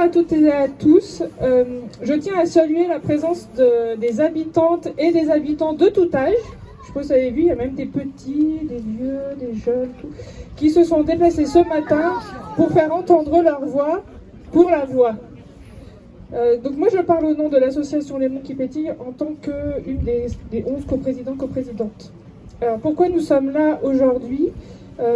à toutes et à tous. Je tiens à saluer la présence des habitantes et des habitants de tout âge. Je pense que vous avez vu, il y a même des petits, des vieux, des jeunes, tout, qui se sont déplacés ce matin pour faire entendre leur voix pour la voix. Donc moi je parle au nom de l'association Les Monts qui pétillent en tant qu'une des 11 coprésidentes. Alors pourquoi nous sommes là aujourd'hui ?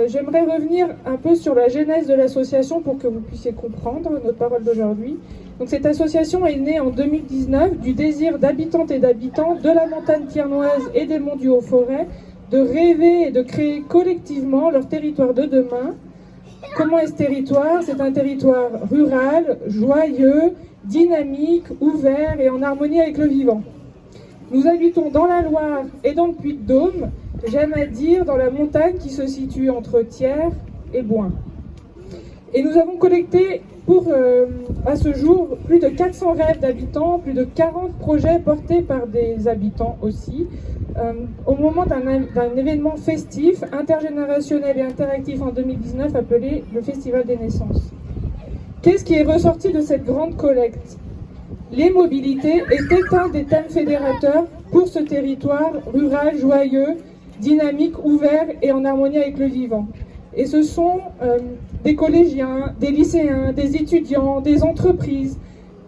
J'aimerais revenir un peu sur la genèse de l'association pour que vous puissiez comprendre notre parole d'aujourd'hui. Donc cette association est née en 2019 du désir d'habitantes et d'habitants de la montagne thiernoise et des monts du Haut-Forêt de rêver et de créer collectivement leur territoire de demain. Comment est ce territoire ? C'est un territoire rural, joyeux, dynamique, ouvert et en harmonie avec le vivant. Nous habitons dans la Loire et dans le Puy-de-Dôme, j'aime à dire dans la montagne qui se situe entre Thiers et Boing. Et nous avons collecté à ce jour plus de 400 rêves d'habitants, plus de 40 projets portés par des habitants aussi, au moment d'un événement festif, intergénérationnel et interactif en 2019 appelé le Festival des Naissances. Qu'est-ce qui est ressorti de cette grande collecte ? Les mobilités étaient un des thèmes fédérateurs pour ce territoire rural, joyeux, dynamique, ouvert et en harmonie avec le vivant. Et ce sont des collégiens, des lycéens, des étudiants, des entreprises,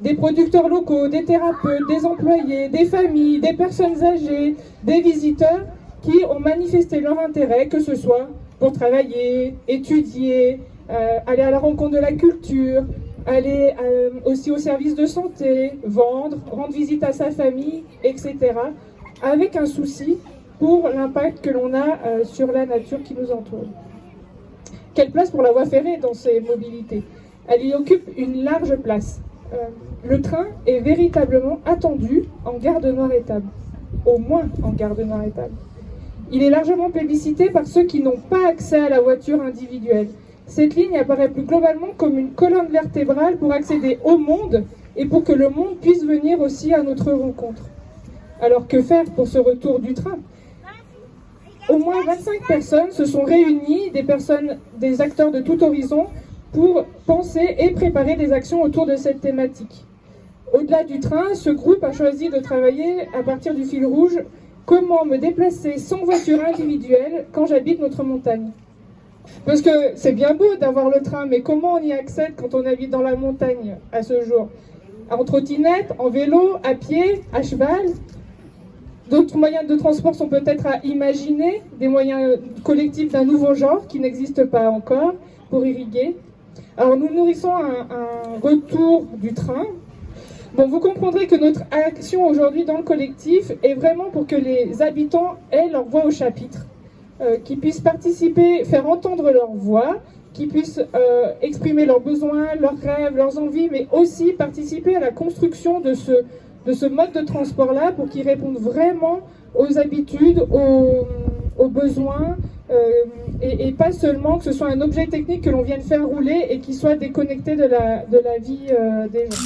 des producteurs locaux, des thérapeutes, des employés, des familles, des personnes âgées, des visiteurs qui ont manifesté leur intérêt, que ce soit pour travailler, étudier, aller à la rencontre de la culture, aller aussi au service de santé, vendre, rendre visite à sa famille, etc. avec un souci pour l'impact que l'on a sur la nature qui nous entoure. Quelle place pour la voie ferrée dans ces mobilités ? Elle y occupe une large place. Le train est véritablement attendu en gare de Noir-Étable, au moins en gare de Noir-Étable. Il est largement plébiscité par ceux qui n'ont pas accès à la voiture individuelle. Cette ligne apparaît plus globalement comme une colonne vertébrale pour accéder au monde et pour que le monde puisse venir aussi à notre rencontre. Alors que faire pour ce retour du train ? Au moins 25 personnes se sont réunies, des acteurs de tout horizon, pour penser et préparer des actions autour de cette thématique. Au-delà du train, ce groupe a choisi de travailler à partir du fil rouge « Comment me déplacer sans voiture individuelle quand j'habite notre montagne ?» Parce que c'est bien beau d'avoir le train, mais comment on y accède quand on habite dans la montagne à ce jour ? En trottinette, en vélo, à pied, à cheval ? D'autres moyens de transport sont peut-être à imaginer, des moyens collectifs d'un nouveau genre qui n'existent pas encore pour irriguer. Alors nous nourrissons un retour du train. Bon, vous comprendrez que notre action aujourd'hui dans le collectif est vraiment pour que les habitants aient leur voix au chapitre, qu'ils puissent participer, faire entendre leur voix, qu'ils puissent exprimer leurs besoins, leurs rêves, leurs envies, mais aussi participer à la construction de ce mode de transport-là pour qu'ils répondent vraiment aux habitudes, aux besoins, et pas seulement que ce soit un objet technique que l'on vienne faire rouler et qui soit déconnecté de la vie des gens.